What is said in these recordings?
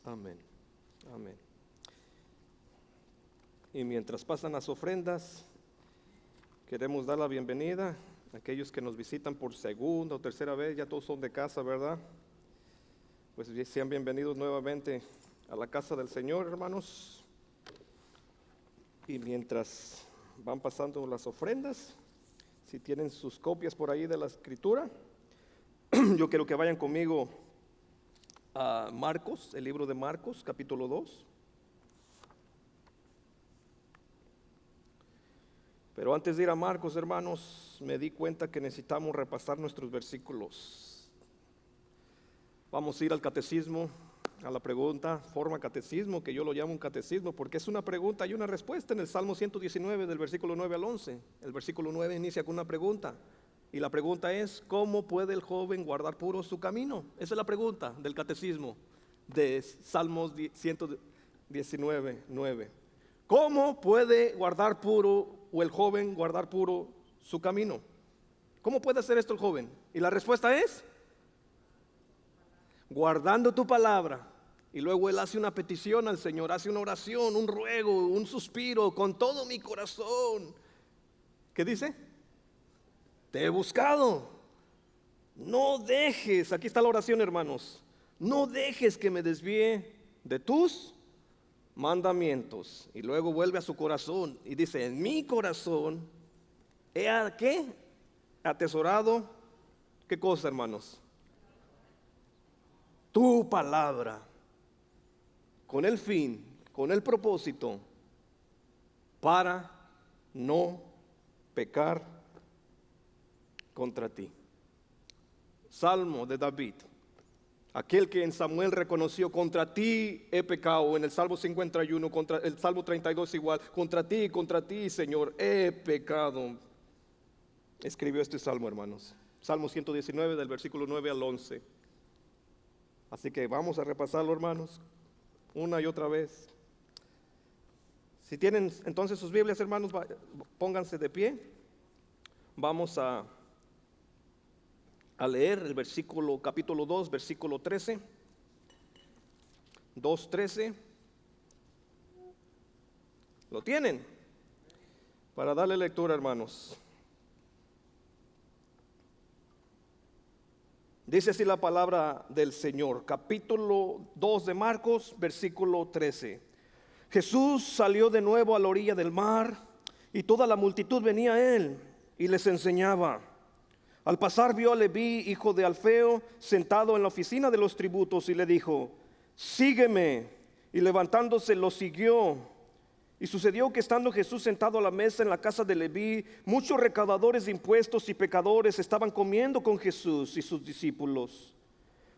Amén. Amén. Y mientras pasan las ofrendas, queremos dar la bienvenida a aquellos que nos visitan por segunda o tercera vez. Ya todos son de casa, ¿verdad? Pues sean bienvenidos nuevamente a la casa del Señor, hermanos. Y mientras van pasando las ofrendas, si tienen sus copias por ahí de la Escritura, yo quiero que vayan conmigo a Marcos, el libro de Marcos, capítulo 2. Pero antes de ir a Marcos, hermanos, me di cuenta que necesitamos repasar nuestros versículos. Vamos a ir al catecismo, a la pregunta, forma catecismo, que yo lo llamo un catecismo, porque es una pregunta y una respuesta en el Salmo 119, del versículo 9 al 11. El versículo 9 inicia con una pregunta, y la pregunta es: ¿cómo puede el joven guardar puro su camino? Esa es la pregunta del catecismo de Salmos 119, 9. ¿Cómo puede guardar puro o el joven guardar puro su camino? ¿Cómo puede hacer esto el joven? Y la respuesta es: guardando tu palabra. Y luego él hace una petición al Señor, hace una oración, un ruego, un suspiro, con todo mi corazón. ¿Qué dice? Te he buscado. No dejes, aquí está la oración, hermanos, no dejes que me desvíe de tus mandamientos. Y luego vuelve a su corazón y dice: en mi corazón he ¿qué? Atesorado. ¿Qué cosa, hermanos? Tu palabra, con el fin, con el propósito, para no pecar contra ti. Salmo de David, aquel que en Samuel reconoció: contra ti he pecado. En el Salmo 51, contra el Salmo 32 igual: contra ti, Señor, he pecado. Escribió este salmo, hermanos. Salmo 119, del versículo 9 al 11. Así que vamos a repasarlo, hermanos, una y otra vez. Si tienen entonces sus Biblias, hermanos, pónganse de pie. Vamos a leer el versículo, capítulo 2, versículo 13. 2:13. ¿Lo tienen? Para darle lectura, hermanos. Dice así la palabra del Señor, capítulo 2 de Marcos, versículo 13. Jesús salió de nuevo a la orilla del mar, y toda la multitud venía a él y les enseñaba. Al pasar vio a Leví, hijo de Alfeo, sentado en la oficina de los tributos, y le dijo: sígueme. Y levantándose lo siguió. Y sucedió que, estando Jesús sentado a la mesa en la casa de Leví, muchos recaudadores de impuestos y pecadores estaban comiendo con Jesús y sus discípulos,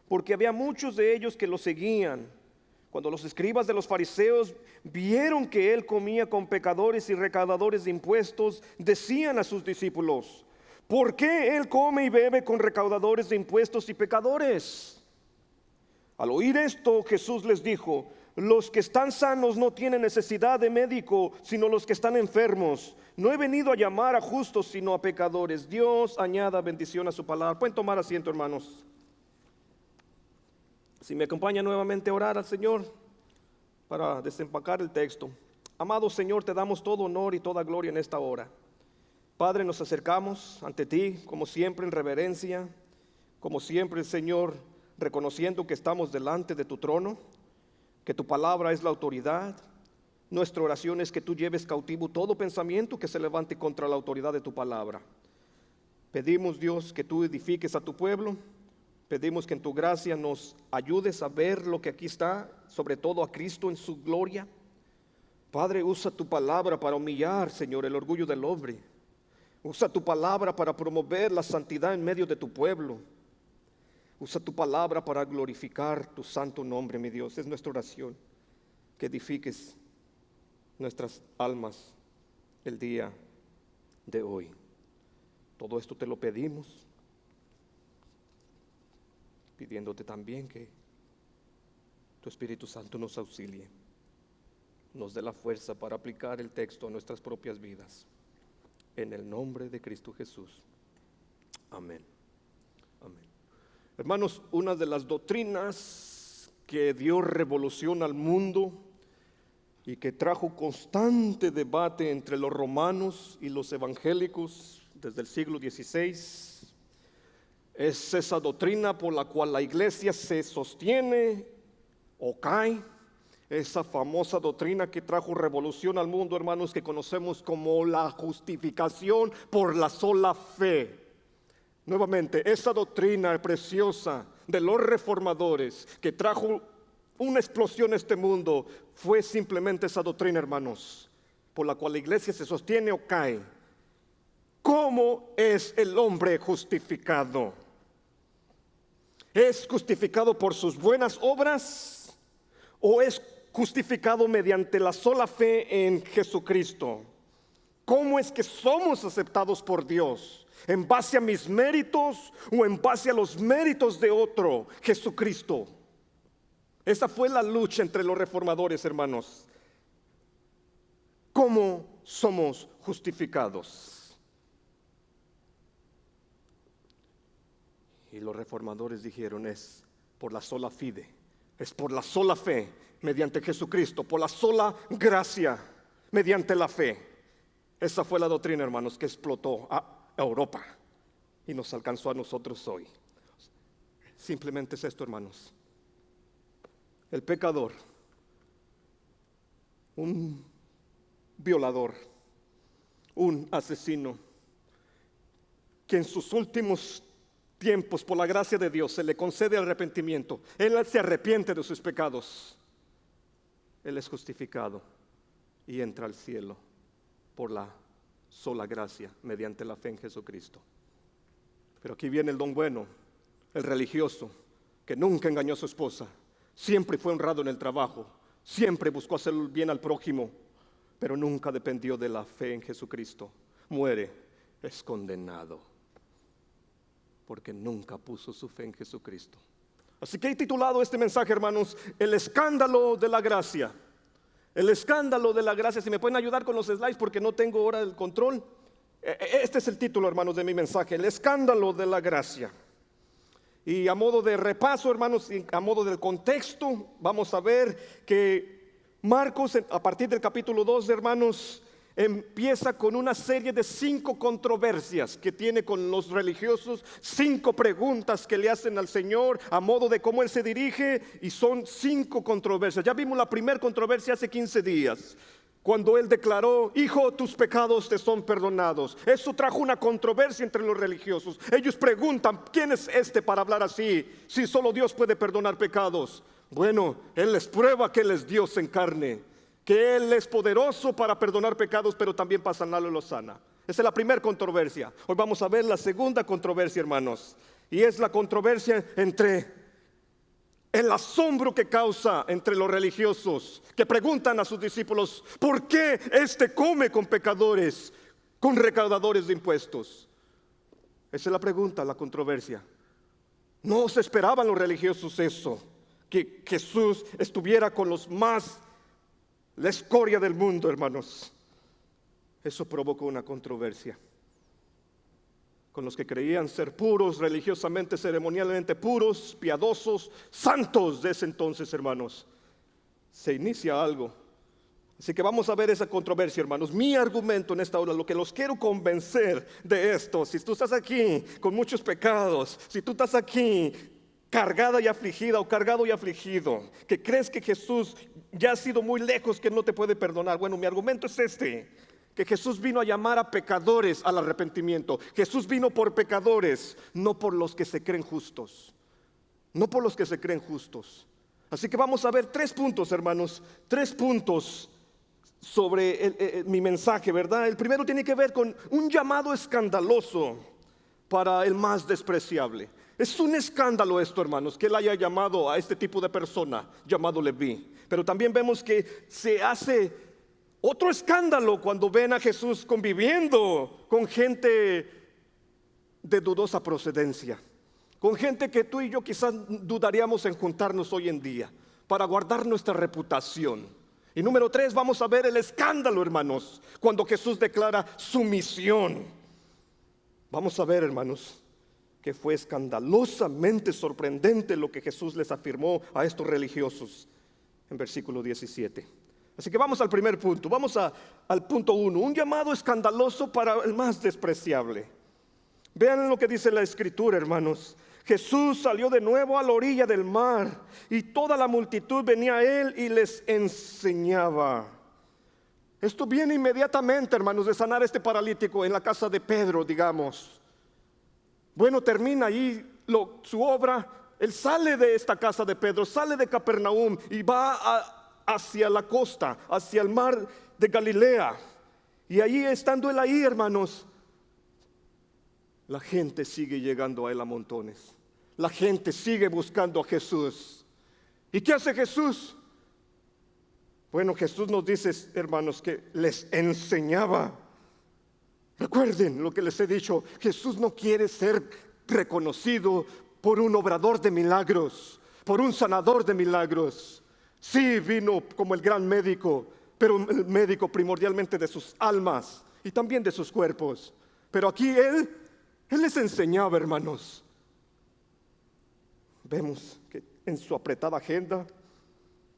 porque había muchos de ellos que lo seguían. Cuando los escribas de los fariseos vieron que él comía con pecadores y recaudadores de impuestos, decían a sus discípulos: ¿por qué él come y bebe con recaudadores de impuestos y pecadores? Al oír esto, Jesús les dijo: los que están sanos no tienen necesidad de médico, sino los que están enfermos. No he venido a llamar a justos, sino a pecadores. Dios añada bendición a su palabra. Pueden tomar asiento, hermanos. Si me acompañan nuevamente a orar al Señor para desempacar el texto. Amado Señor, te damos todo honor y toda gloria en esta hora. Padre, nos acercamos ante ti, como siempre, en reverencia, como siempre, Señor, reconociendo que estamos delante de tu trono, que tu palabra es la autoridad. Nuestra oración es que tú lleves cautivo todo pensamiento que se levante contra la autoridad de tu palabra. Pedimos, Dios, que tú edifiques a tu pueblo. Pedimos que en tu gracia nos ayudes a ver lo que aquí está, sobre todo a Cristo en su gloria. Padre, usa tu palabra para humillar, Señor, el orgullo del hombre. Usa tu palabra para promover la santidad en medio de tu pueblo. Usa tu palabra para glorificar tu santo nombre, mi Dios. Es nuestra oración, que edifiques nuestras almas el día de hoy. Todo esto te lo pedimos, pidiéndote también que tu Espíritu Santo nos auxilie, nos dé la fuerza para aplicar el texto a nuestras propias vidas. En el nombre de Cristo Jesús. Amén. Amén. Hermanos, una de las doctrinas que dio revolución al mundo y que trajo constante debate entre los romanos y los evangélicos desde el siglo XVI. Es esa doctrina por la cual la iglesia se sostiene o cae. Esa famosa doctrina que trajo revolución al mundo, hermanos, que conocemos como la justificación por la sola fe. Nuevamente, esa doctrina preciosa de los reformadores que trajo una explosión a este mundo fue simplemente esa doctrina, hermanos, por la cual la iglesia se sostiene o cae. ¿Cómo es el hombre justificado? ¿Es justificado por sus buenas obras o es justificado mediante la sola fe en Jesucristo? ¿Cómo es que somos aceptados por Dios? ¿En base a mis méritos o en base a los méritos de otro, Jesucristo? Esa fue la lucha entre los reformadores, hermanos. ¿Cómo somos justificados? Y los reformadores dijeron, es por la sola fide, es por la sola fe, mediante Jesucristo, por la sola gracia, mediante la fe. Esa fue la doctrina, hermanos, que explotó a Europa y nos alcanzó a nosotros hoy. Simplemente es esto, hermanos. El pecador, un violador, un asesino, que en sus últimos tiempos, por la gracia de Dios, se le concede arrepentimiento. Él se arrepiente de sus pecados. Él es justificado y entra al cielo por la sola gracia, mediante la fe en Jesucristo. Pero aquí viene el don bueno, el religioso, que nunca engañó a su esposa, siempre fue honrado en el trabajo, siempre buscó hacer el bien al prójimo, pero nunca dependió de la fe en Jesucristo. Muere, es condenado, porque nunca puso su fe en Jesucristo. Así que he titulado este mensaje, hermanos, el escándalo de la gracia. El escándalo de la gracia. Si me pueden ayudar con los slides porque no tengo ahora el control. Este es el título, hermanos, de mi mensaje, el escándalo de la gracia. Y a modo de repaso, hermanos, a modo del contexto, vamos a ver que Marcos, a partir del capítulo 2, hermanos, empieza con una serie de 5 controversias que tiene con los religiosos, 5 preguntas que le hacen al Señor a modo de cómo Él se dirige, y son 5 controversias. Ya vimos la primera controversia hace 15 días, cuando Él declaró: hijo, tus pecados te son perdonados. Eso trajo una controversia entre los religiosos. Ellos preguntan: ¿quién es este para hablar así? Si solo Dios puede perdonar pecados. Bueno, Él les prueba que Él es Dios en carne, que Él es poderoso para perdonar pecados, pero también para sanarlo y lo sana. Esa es la primera controversia. Hoy vamos a ver la segunda controversia, hermanos, y es la controversia entre el asombro que causa entre los religiosos, que preguntan a sus discípulos: ¿por qué este come con pecadores, con recaudadores de impuestos? Esa es la pregunta, la controversia. No se esperaban los religiosos eso, que Jesús estuviera con los más, la escoria del mundo, hermanos. Eso provocó una controversia con los que creían ser puros, religiosamente, ceremonialmente puros, piadosos, santos de ese entonces, hermanos. Se inicia algo. Así que vamos a ver esa controversia, hermanos. Mi argumento en esta hora, lo que los quiero convencer de esto: si tú estás aquí con muchos pecados, si tú estás aquí cargada y afligida o cargado y afligido, que crees que Jesús ya ha sido muy lejos, que no te puede perdonar. Bueno, mi argumento es este: que Jesús vino a llamar a pecadores al arrepentimiento. Jesús vino por pecadores, no por los que se creen justos. No por los que se creen justos. Así que vamos a ver 3 puntos, hermanos, 3 puntos sobre mi mensaje, ¿verdad? El primero tiene que ver con un llamado escandaloso para el más despreciable. Es un escándalo esto, hermanos, que Él haya llamado a este tipo de persona llamado Leví. Pero también vemos que se hace otro escándalo cuando ven a Jesús conviviendo con gente de dudosa procedencia, con gente que tú y yo quizás dudaríamos en juntarnos hoy en día para guardar nuestra reputación. Y número 3, vamos a ver el escándalo, hermanos, cuando Jesús declara su misión. Vamos a ver, hermanos, que fue escandalosamente sorprendente lo que Jesús les afirmó a estos religiosos en versículo 17. Así que vamos al primer punto, vamos al punto 1, un llamado escandaloso para el más despreciable. Vean lo que dice la Escritura, hermanos. Jesús salió de nuevo a la orilla del mar y toda la multitud venía a él y les enseñaba. Esto viene inmediatamente, hermanos, de sanar a este paralítico en la casa de Pedro, digamos. Bueno, termina ahí su obra. Él sale de esta casa de Pedro, sale de Capernaum y va hacia la costa, hacia el mar de Galilea. Y ahí, estando él ahí, hermanos, la gente sigue llegando a él a montones. La gente sigue buscando a Jesús. ¿Y qué hace Jesús? Bueno, Jesús nos dice, hermanos, que les enseñaba. Recuerden lo que les he dicho. Jesús no quiere ser reconocido por un obrador de milagros, por un sanador de milagros. Sí, vino como el gran médico, pero el médico primordialmente de sus almas y también de sus cuerpos. Pero aquí Él les enseñaba, hermanos. Vemos que en su apretada agenda,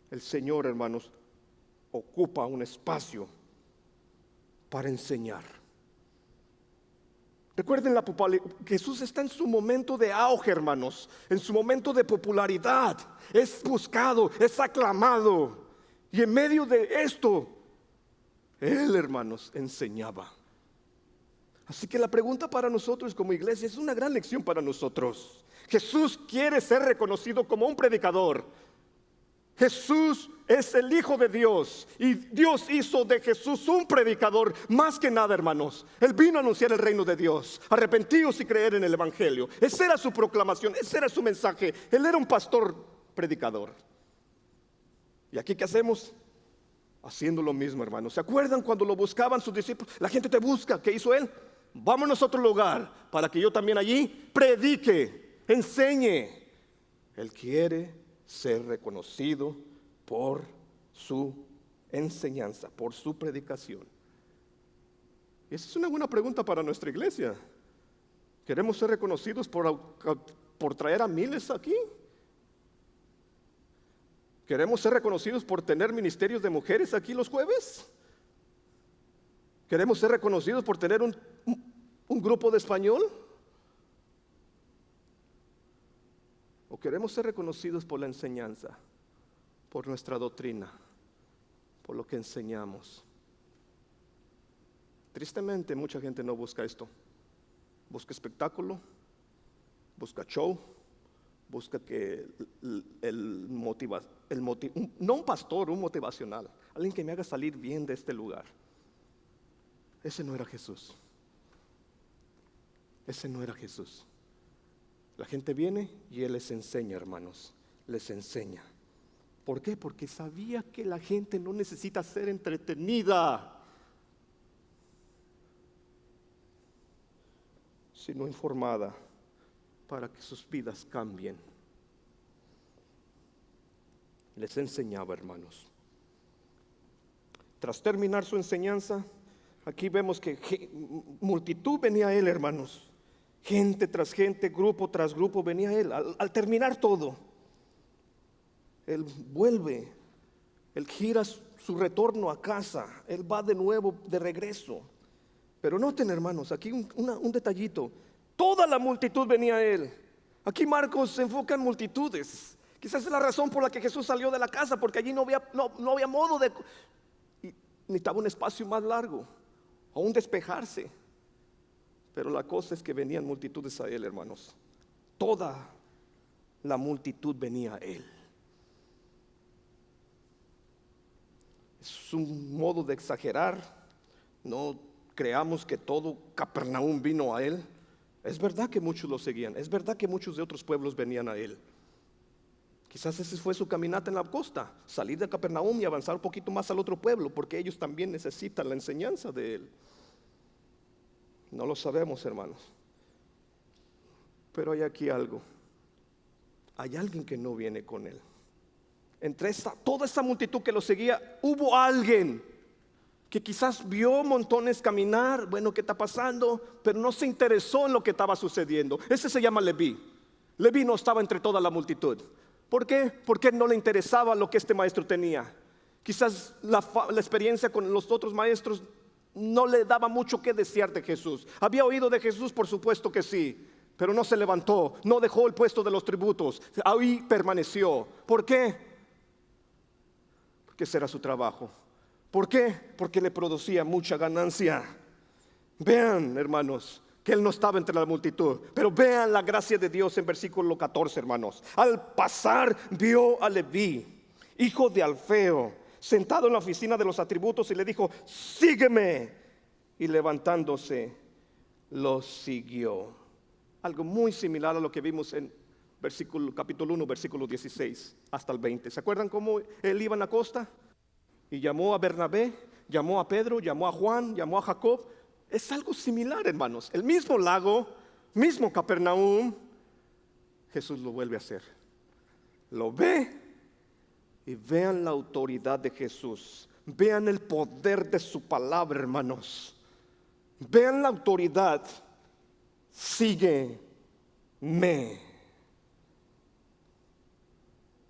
el Señor, hermanos, ocupa un espacio para enseñar. Recuerden, Jesús está en su momento de auge, hermanos, en su momento de popularidad. Es buscado, es aclamado. Y en medio de esto, Él, hermanos, enseñaba. Así que la pregunta para nosotros como iglesia es una gran lección para nosotros. Jesús quiere ser reconocido como un predicador. Jesús es el Hijo de Dios y Dios hizo de Jesús un predicador. Más que nada, hermanos, Él vino a anunciar el reino de Dios. Arrepentíos y creer en el evangelio. Esa era su proclamación, ese era su mensaje. Él era un pastor predicador. ¿Y aquí qué hacemos? Haciendo lo mismo, hermanos. ¿Se acuerdan cuando lo buscaban sus discípulos? La gente te busca. ¿Qué hizo Él? Vámonos a otro lugar para que yo también allí predique, enseñe. Él quiere ser reconocido por su enseñanza, por su predicación. Y esa es una buena pregunta para nuestra iglesia. ¿Queremos ser reconocidos por traer a miles aquí? ¿Queremos ser reconocidos por tener ministerios de mujeres aquí los jueves? ¿Queremos ser reconocidos por tener un grupo de español? ¿O queremos ser reconocidos por la enseñanza, por nuestra doctrina, por lo que enseñamos? Tristemente, mucha gente no busca esto. Busca espectáculo, busca show, busca que no un pastor, un motivacional, alguien que me haga salir bien de este lugar. Ese no era Jesús. Ese no era Jesús. La gente viene y Él les enseña, hermanos, les enseña. ¿Por qué? Porque sabía que la gente no necesita ser entretenida, sino informada para que sus vidas cambien. Les enseñaba, hermanos. Tras terminar su enseñanza, aquí vemos que multitud venía a Él, hermanos. Gente tras gente, grupo tras grupo venía a Él. Al terminar todo, Él vuelve, Él gira su retorno a casa, Él va de nuevo de regreso. Pero noten, hermanos, aquí un detallito. Toda la multitud venía a Él. Aquí Marcos se enfoca en multitudes. Quizás es la razón por la que Jesús salió de la casa, porque allí no había modo de... Y necesitaba un espacio más largo, o un despejarse. Pero la cosa es que venían multitudes a Él, hermanos. Toda la multitud venía a Él. Es un modo de exagerar. No creamos que todo Capernaum vino a Él. Es verdad que muchos lo seguían. Es verdad que muchos de otros pueblos venían a Él. Quizás ese fue su caminata en la costa, salir de Capernaum y avanzar un poquito más al otro pueblo, porque ellos también necesitan la enseñanza de Él. No lo sabemos, hermanos. Pero hay aquí algo. Hay alguien que no viene con Él. Entre toda esta multitud que lo seguía, hubo alguien que quizás vio montones caminar, bueno, ¿qué está pasando? Pero no se interesó en lo que estaba sucediendo. Ese se llama Leví. Leví no estaba entre toda la multitud. ¿Por qué? Porque no le interesaba lo que este maestro tenía. Quizás la experiencia con los otros maestros no le daba mucho que desear de Jesús. ¿Había oído de Jesús? Por supuesto que sí, pero no se levantó, no dejó el puesto de los tributos, ahí permaneció. ¿Por qué? Porque ese era su trabajo. ¿Por qué? Porque le producía mucha ganancia. Vean, hermanos, que él no estaba entre la multitud, pero vean la gracia de Dios en versículo 14, hermanos. Al pasar vio a Leví, hijo de Alfeo, sentado en la oficina de los atributos, y le dijo: sígueme. Y levantándose lo siguió. Algo muy similar a lo que vimos en capítulo 1, versículo 16 hasta el 20. ¿Se acuerdan cómo él iba en la costa? Y llamó a Bernabé, llamó a Pedro, llamó a Juan, llamó a Jacob. Es algo similar, hermanos. El mismo lago, mismo Capernaum. Jesús lo vuelve a hacer. Lo ve. Y vean la autoridad de Jesús. Vean el poder de su palabra, hermanos. Vean la autoridad. Sígueme.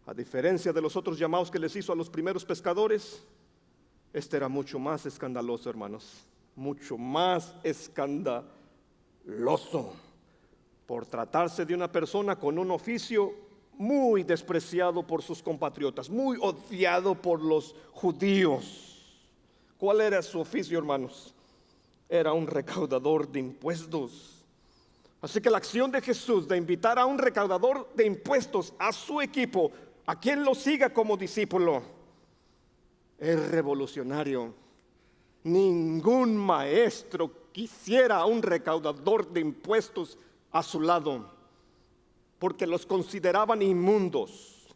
A diferencia de los otros llamados que les hizo a los primeros pescadores, este era mucho más escandaloso, hermanos. Mucho más escandaloso. Por tratarse de una persona con un oficio muy despreciado por sus compatriotas, muy odiado por los judíos. ¿Cuál era su oficio, hermanos? Era un recaudador de impuestos. Así que la acción de Jesús de invitar a un recaudador de impuestos a su equipo, a quien lo siga como discípulo, es revolucionario. Ningún maestro quisiera a un recaudador de impuestos a su lado, porque los consideraban inmundos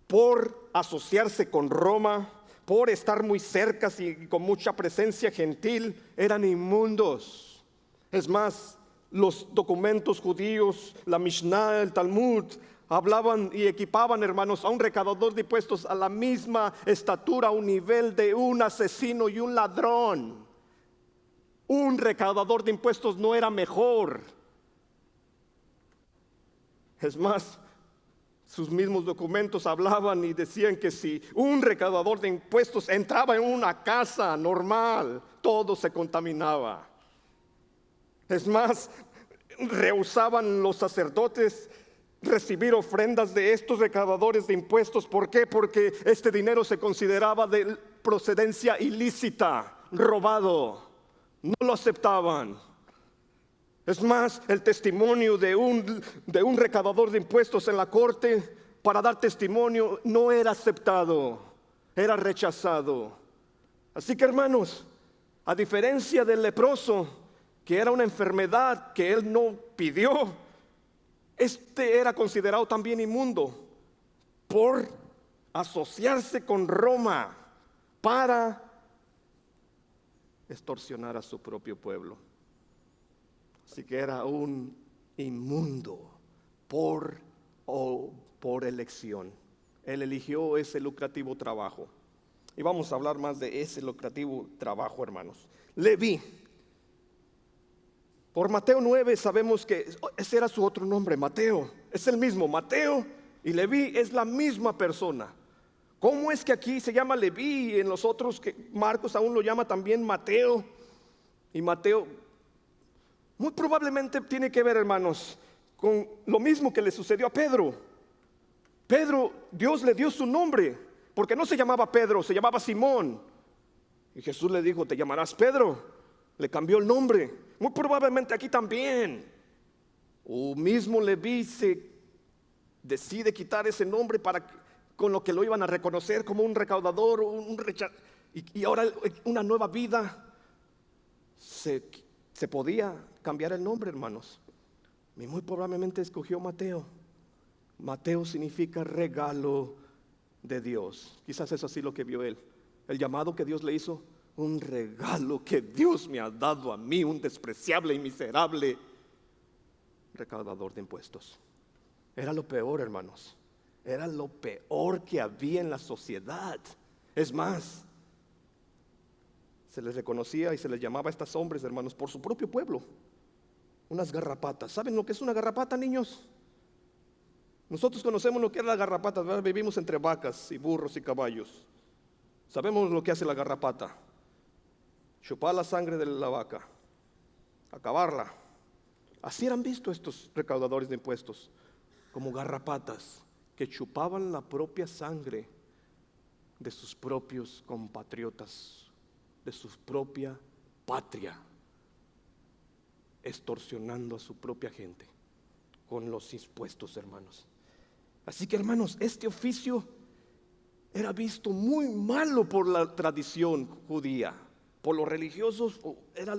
por asociarse con Roma, por estar muy cerca y con mucha presencia gentil. Eran inmundos. Es más, los documentos judíos, la Mishnah, el Talmud, hablaban y equipaban, hermanos, a un recaudador de impuestos a la misma estatura, a un nivel de un asesino y un ladrón. Un recaudador de impuestos no era mejor. Es más, sus mismos documentos hablaban y decían que si un recaudador de impuestos entraba en una casa normal, todo se contaminaba. Es más, rehusaban los sacerdotes recibir ofrendas de estos recaudadores de impuestos. ¿Por qué? Porque este dinero se consideraba de procedencia ilícita, robado. No lo aceptaban. Es más, el testimonio de un recaudador de impuestos en la corte para dar testimonio no era aceptado, era rechazado. Así que, hermanos, a diferencia del leproso, que era una enfermedad que él no pidió, este era considerado también inmundo por asociarse con Roma para extorsionar a su propio pueblo. Así que era un inmundo por elección. Él eligió ese lucrativo trabajo. Y vamos a hablar más de ese lucrativo trabajo, hermanos. Leví. Por Mateo 9 sabemos que ese era su otro nombre, Mateo. Es el mismo, Mateo y Leví es la misma persona. ¿Cómo es que aquí se llama Leví y en los otros que Marcos aún lo llama también Mateo? Y Mateo muy probablemente tiene que ver, hermanos, con lo mismo que le sucedió a Pedro. Pedro, Dios le dio su nombre, porque no se llamaba Pedro, se llamaba Simón. Y Jesús le dijo: te llamarás Pedro. Le cambió el nombre. Muy probablemente aquí también. O mismo Leví se decide quitar ese nombre con lo que lo iban a reconocer como un recaudador, y ahora una nueva vida. Se podía cambiar el nombre, hermanos. Y muy probablemente escogió Mateo. Mateo significa regalo de Dios. Quizás es así lo que vio él. El llamado que Dios le hizo, un regalo que Dios me ha dado a mí, un despreciable y miserable recaudador de impuestos. Era lo peor, hermanos. Era lo peor que había en la sociedad. Es más, Se les reconocía y se les llamaba a estos hombres, hermanos, por su propio pueblo, unas garrapatas. ¿Saben lo que es una garrapata, niños? Nosotros conocemos lo que es la garrapata, ¿verdad? Vivimos entre vacas y burros y caballos. Sabemos lo que hace la garrapata: chupar la sangre de la vaca, acabarla. Así eran vistos estos recaudadores de impuestos, como garrapatas que chupaban la propia sangre de sus propios compatriotas, de su propia patria, extorsionando a su propia gente con los impuestos, hermanos. Así que, hermanos, este oficio era visto muy malo por la tradición judía, por los religiosos. Era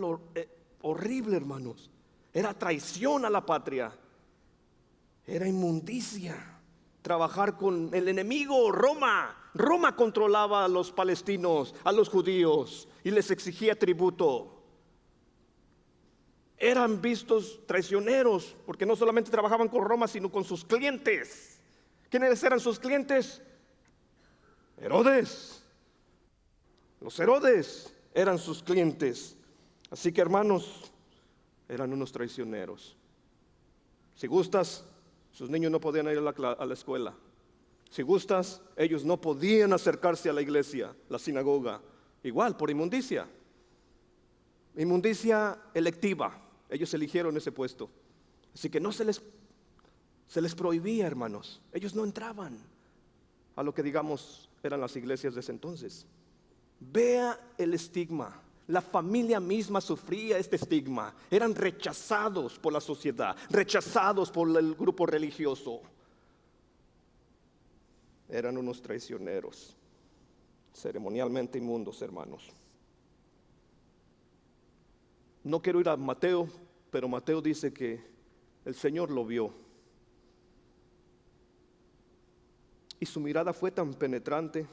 horrible, hermanos. Era traición a la patria, era inmundicia. Trabajar con el enemigo, Roma. Roma controlaba a los palestinos, a los judíos, y les exigía tributo. Eran vistos traicioneros, porque no solamente trabajaban con Roma, sino con sus clientes. ¿Quiénes eran sus clientes? Herodes. Los Herodes eran sus clientes. Así que, hermanos, eran unos traicioneros. Si gustas, sus niños no podían ir a la escuela. Si gustas, ellos no podían acercarse a la iglesia, la sinagoga. Igual, por inmundicia. Inmundicia electiva. Ellos eligieron ese puesto. Así que no se les prohibía, hermanos. Ellos no entraban a lo que, digamos, eran las iglesias de ese entonces. Vea el estigma. La familia misma sufría este estigma. Eran rechazados por la sociedad, rechazados por el grupo religioso. Eran unos traicioneros, ceremonialmente inmundos, hermanos. No quiero ir a Mateo, pero Mateo dice que el Señor lo vio. Y su mirada fue tan penetrante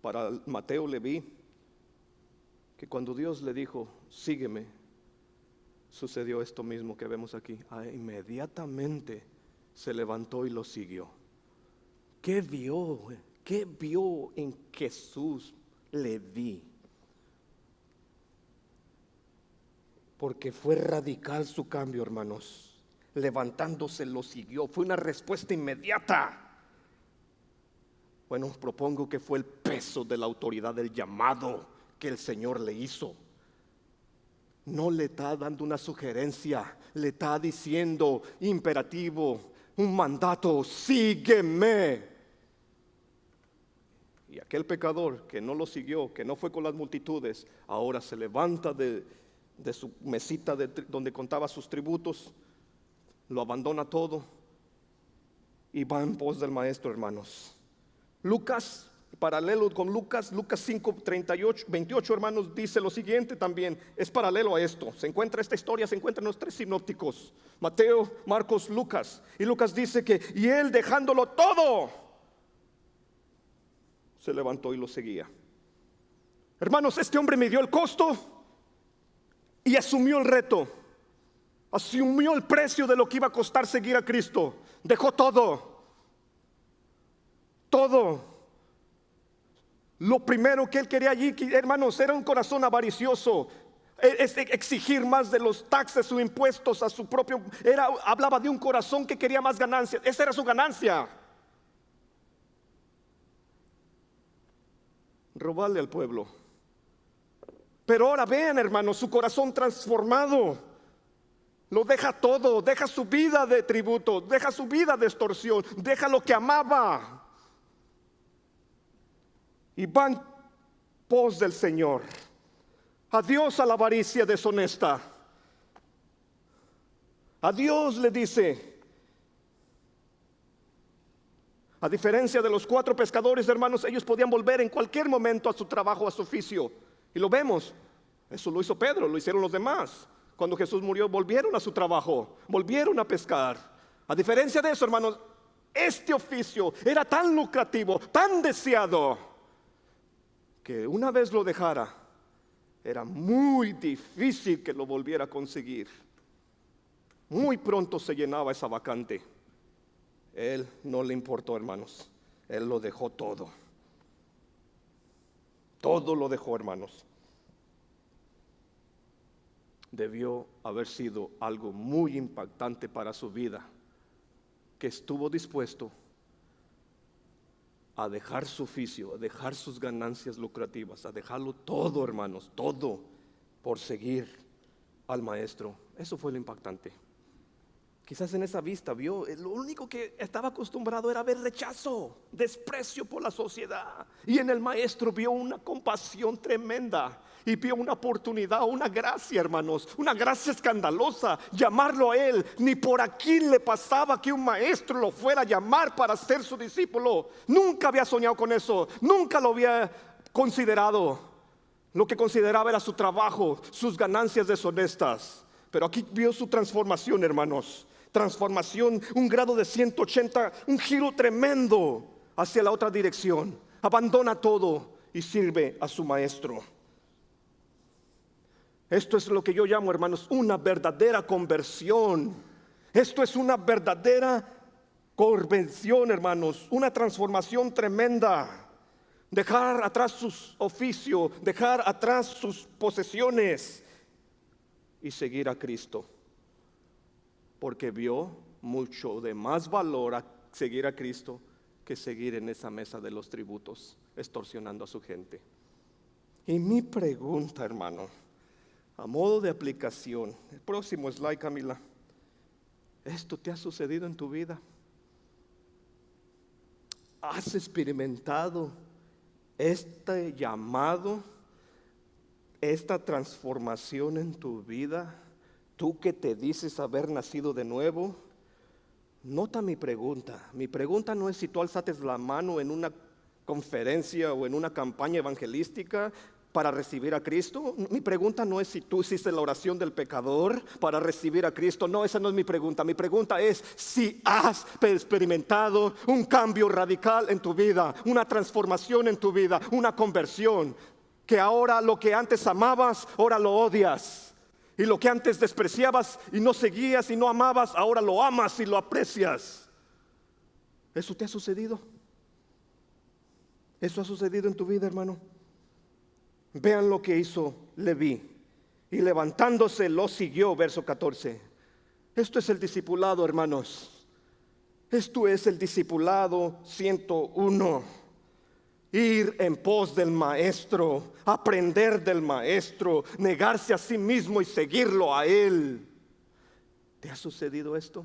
para Mateo Leví, que cuando Dios le dijo, sígueme, sucedió esto mismo que vemos aquí. Inmediatamente se levantó y lo siguió. ¿Qué vio? ¿Qué vio en Jesús Leví? Porque fue radical su cambio, hermanos. Levantándose lo siguió. Fue una respuesta inmediata. Bueno, propongo que fue el peso de la autoridad del llamado que el Señor le hizo. No le está dando una sugerencia, le está diciendo imperativo, un mandato: sígueme. Y aquel pecador que no lo siguió, que no fue con las multitudes, ahora se levanta de su mesita donde contaba sus tributos, lo abandona todo y va en pos del maestro, hermanos. Lucas, paralelo con Lucas 5, 38, 28, hermanos, dice lo siguiente también. Es paralelo a esto. Esta historia se encuentra en los tres sinópticos: Mateo, Marcos, Lucas. Y Lucas dice que, y él, dejándolo todo, se levantó y lo seguía. Hermanos, este hombre midió el costo y asumió el reto. Asumió el precio de lo que iba a costar seguir a Cristo. Dejó todo. Todo. Lo primero que él quería allí, hermanos, era un corazón avaricioso. Es exigir más de los taxes o impuestos a su propio. Hablaba de un corazón que quería más ganancia. Esa era su ganancia. Robarle al pueblo. Pero ahora vean, hermanos, su corazón transformado. Lo deja todo, deja su vida de tributo, deja su vida de extorsión, deja lo que amaba y va en pos del Señor. Adiós a la avaricia deshonesta. Adiós, le dice. A diferencia de los 4 pescadores, hermanos, ellos podían volver en cualquier momento a su trabajo, a su oficio. Y lo vemos. Eso lo hizo Pedro, lo hicieron los demás. Cuando Jesús murió, volvieron a su trabajo, volvieron a pescar. A diferencia de eso, hermanos, este oficio era tan lucrativo, tan deseado, que una vez lo dejara, era muy difícil que lo volviera a conseguir. Muy pronto se llenaba esa vacante. Él no le importó, hermanos. Él lo dejó todo. Todo lo dejó, hermanos. debió haber sido algo muy impactante para su vida, que estuvo dispuesto a dejar su oficio, a dejar sus ganancias lucrativas, a dejarlo todo, hermanos, todo, por seguir al maestro. Eso fue lo impactante. Quizás en esa vista vio, lo único que estaba acostumbrado era ver rechazo, desprecio por la sociedad. Y en el maestro vio una compasión tremenda y vio una oportunidad, una gracia, hermanos, una gracia escandalosa, llamarlo a él. Ni por aquí le pasaba que un maestro lo fuera a llamar para ser su discípulo. Nunca había soñado con eso, nunca lo había considerado. Lo que consideraba era su trabajo, sus ganancias deshonestas. Pero aquí vio su transformación, hermanos. Transformación, un grado de 180, un giro tremendo hacia la otra dirección. Abandona todo y sirve a su maestro. Esto es lo que yo llamo, hermanos, una verdadera conversión. Esto es una verdadera conversión, hermanos, una transformación tremenda. Dejar atrás sus oficios, dejar atrás sus posesiones y seguir a Cristo. Porque vio mucho de más valor a seguir a Cristo que seguir en esa mesa de los tributos, extorsionando a su gente. Y mi pregunta, hermano, a modo de aplicación, el próximo slide, Camila. ¿Esto te ha sucedido en tu vida? ¿Has experimentado este llamado, esta transformación en tu vida? Tú que te dices haber nacido de nuevo. Nota mi pregunta. Mi pregunta no es si tú alzaste la mano en una conferencia o en una campaña evangelística para recibir a Cristo. Mi pregunta no es si tú hiciste la oración del pecador para recibir a Cristo. No, esa no es mi pregunta. Mi pregunta es si has experimentado un cambio radical en tu vida, una transformación en tu vida, una conversión, que ahora lo que antes amabas, ahora lo odias. Y lo que antes despreciabas y no seguías y no amabas, ahora lo amas y lo aprecias. ¿Eso te ha sucedido? ¿Eso ha sucedido en tu vida, hermano? Vean lo que hizo Leví. Y levantándose lo siguió, verso 14. Esto es el discipulado, hermanos. Esto es el discipulado 101. Ir en pos del maestro, aprender del maestro, negarse a sí mismo y seguirlo a él. ¿Te ha sucedido esto?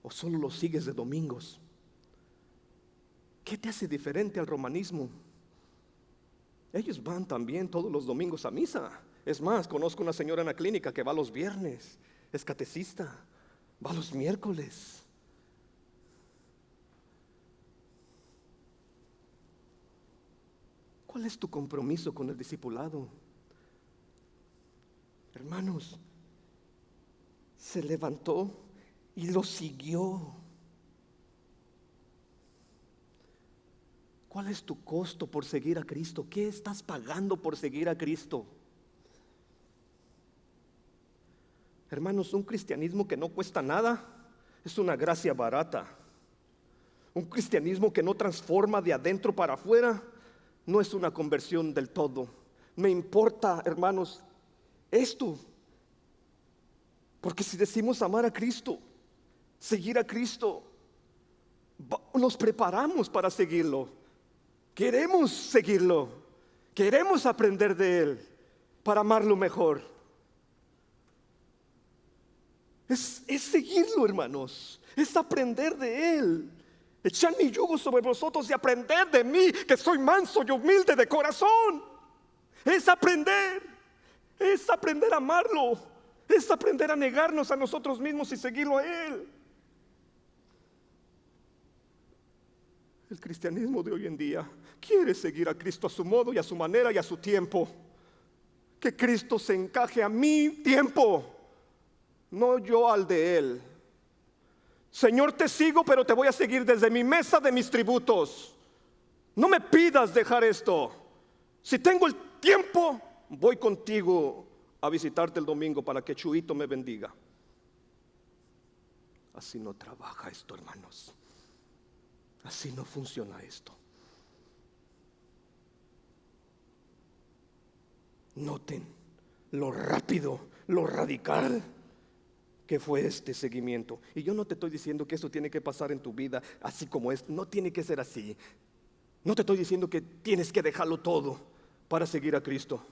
¿O solo lo sigues de domingos? ¿Qué te hace diferente al romanismo? Ellos van también todos los domingos a misa. Es más, conozco una señora en la clínica que va los viernes, es catecista, va los miércoles. ¿Cuál es tu compromiso con el discipulado? Hermanos, se levantó y lo siguió. ¿Cuál es tu costo por seguir a Cristo? ¿Qué estás pagando por seguir a Cristo? Hermanos, un cristianismo que no cuesta nada es una gracia barata. Un cristianismo que no transforma de adentro para afuera no es una conversión del todo. Me importa, hermanos, esto. Porque si decimos amar a Cristo, seguir a Cristo, nos preparamos para seguirlo. Queremos seguirlo. Queremos aprender de Él para amarlo mejor. Es seguirlo, hermanos. Es aprender de Él. Echad mi yugo sobre vosotros y aprender de mí, que soy manso y humilde de corazón. Es aprender a amarlo. Es aprender a negarnos a nosotros mismos y seguirlo a Él. El cristianismo de hoy en día quiere seguir a Cristo a su modo y a su manera y a su tiempo. Que Cristo se encaje a mi tiempo, no yo al de Él. Señor, te sigo, pero te voy a seguir desde mi mesa de mis tributos. No me pidas dejar esto. Si tengo el tiempo, voy contigo a visitarte el domingo para que Chuito me bendiga. Así no trabaja esto, hermanos. Así no funciona esto. Noten lo rápido, lo radical que fue este seguimiento. Y yo no te estoy diciendo que eso tiene que pasar en tu vida así como es. No tiene que ser así. No te estoy diciendo que tienes que dejarlo todo para seguir a Cristo.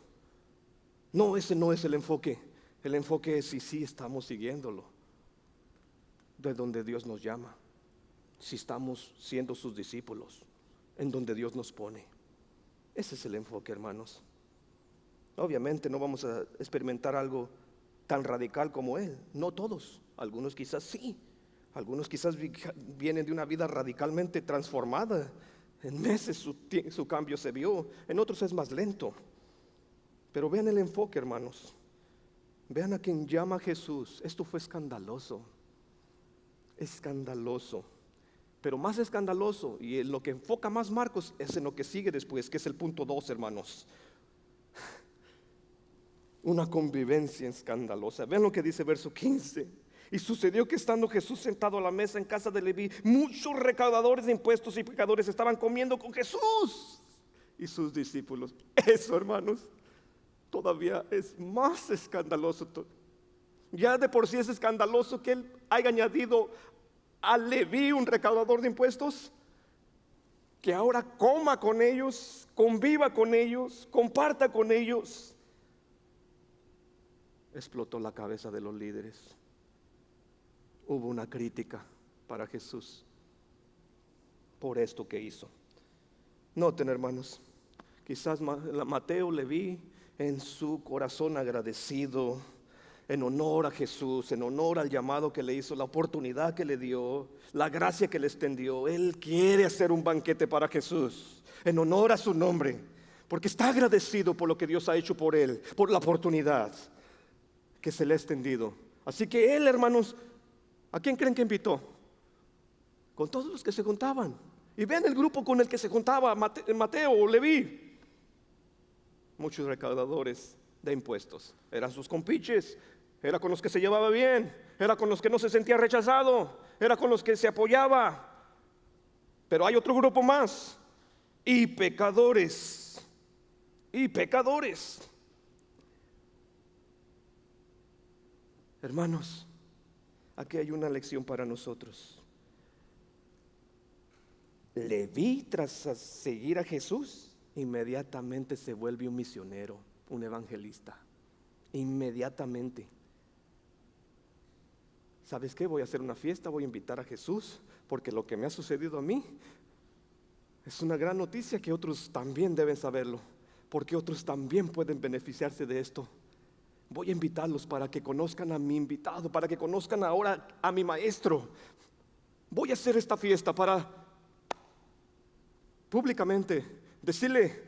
No, ese no es el enfoque. El enfoque es si sí estamos siguiéndolo, de donde Dios nos llama, si estamos siendo sus discípulos, en donde Dios nos pone. Ese es el enfoque, hermanos. Obviamente no vamos a experimentar algo tan radical como Él. No todos, algunos quizás sí. Algunos quizás vienen de una vida radicalmente transformada. En meses su cambio se vio. En otros es más lento. Pero vean el enfoque, hermanos. Vean a quien llama Jesús. Esto fue escandaloso. Escandaloso. Pero más escandaloso, y en lo que enfoca más Marcos, es en lo que sigue después, que es el punto 2, hermanos. Una convivencia escandalosa. Vean lo que dice verso 15. Y sucedió que estando Jesús sentado a la mesa en casa de Leví, muchos recaudadores de impuestos y pecadores estaban comiendo con Jesús y sus discípulos. Eso, hermanos, todavía es más escandaloso. Ya de por sí es escandaloso que Él haya añadido a Leví, un recaudador de impuestos, que ahora coma con ellos, conviva con ellos, comparta con ellos. Explotó la cabeza de los líderes. Hubo una crítica para Jesús por esto que hizo. Noten, hermanos, quizás Mateo Leví en su corazón agradecido, en honor a Jesús, en honor al llamado que le hizo, la oportunidad que le dio, la gracia que le extendió. Él quiere hacer un banquete para Jesús, en honor a su nombre, porque está agradecido por lo que Dios ha hecho por él, por la oportunidad que se le ha extendido. Así que él, hermanos, ¿a quién creen que invitó? Con todos los que se juntaban. Y vean el grupo con el que se juntaba Mateo o Leví. Muchos recaudadores de impuestos. Eran sus compiches. Era con los que se llevaba bien. Era con los que no se sentía rechazado. Era con los que se apoyaba. Pero hay otro grupo más. Y pecadores. Y pecadores. Hermanos, aquí hay una lección para nosotros. Leví, tras seguir a Jesús, inmediatamente se vuelve un misionero, un evangelista. Inmediatamente. ¿Sabes qué? Voy a hacer una fiesta, voy a invitar a Jesús, porque lo que me ha sucedido a mí es una gran noticia que otros también deben saberlo, porque otros también pueden beneficiarse de esto. Voy a invitarlos para que conozcan a mi invitado, para que conozcan ahora a mi maestro. Voy a hacer esta fiesta para públicamente decirle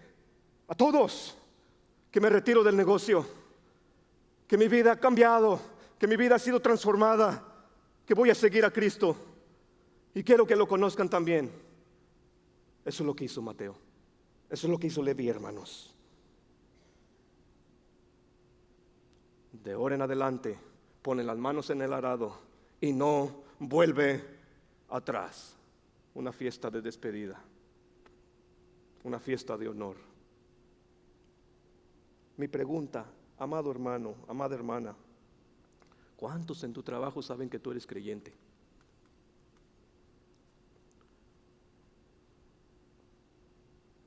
a todos que me retiro del negocio, que mi vida ha cambiado, que mi vida ha sido transformada, que voy a seguir a Cristo y quiero que lo conozcan también. Eso es lo que hizo Mateo. Eso es lo que hizo Leví, hermanos. De ahora en adelante pone las manos en el arado y no vuelve atrás. Una fiesta de despedida, una fiesta de honor. Mi pregunta, amado hermano, amada hermana, ¿cuántos en tu trabajo saben que tú eres creyente?